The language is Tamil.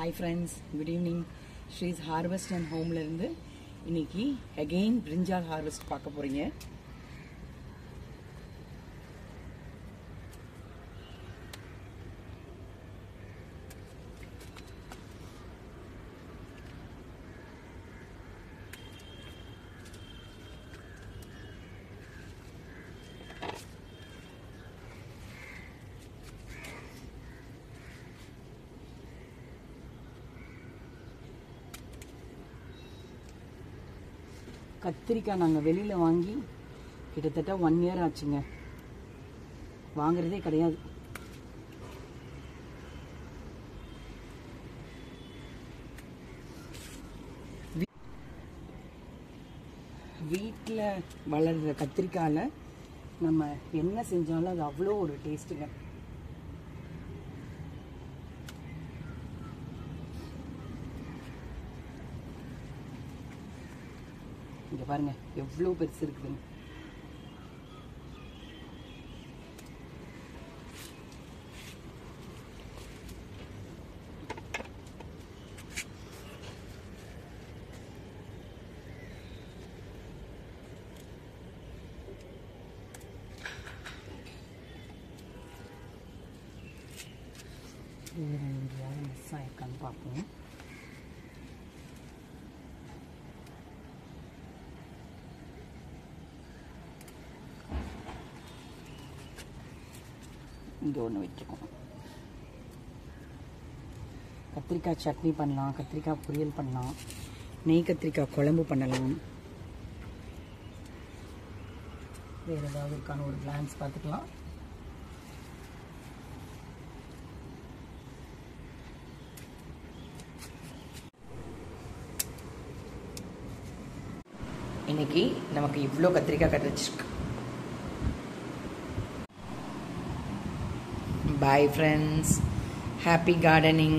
Hi friends, good evening. Shree's Harvest and Home la irundhu இன்னைக்கு again brinjal harvest பார்க்க போறீங்க. கத்திரிக்காய் நாங்கள் வெளியில் வாங்கி கிட்டத்தட்ட 1 year ஆச்சுங்க. வாங்குறதே கிடையாது. வீட்டில் வளர்கிற கத்திரிக்காயில் நம்ம என்ன செஞ்சாலும் அது அவ்வளோ ஒரு டேஸ்ட்டுங்க. இங்கே பாருங்க எவ்வளோ பெருசு இருக்குதுங்க. எங்கேயாவது மிஸ் ஆயிருக்கான்னு பார்ப்போம். இங்கே ஒன்று வச்சுருக்கோம். கத்திரிக்காய் சட்னி பண்ணலாம், கத்திரிக்காய் பொரியல் பண்ணலாம், நெய் கத்திரிக்காய் குழம்பு பண்ணலாம். வேறு ஏதாவது இருக்கான ஒரு பிளான்ஸ் பார்த்துக்கலாம். இன்னைக்கு நமக்கு இவ்வளோ கத்திரிக்காய் கிடைச்சிருக்கு. Bye friends, happy gardening.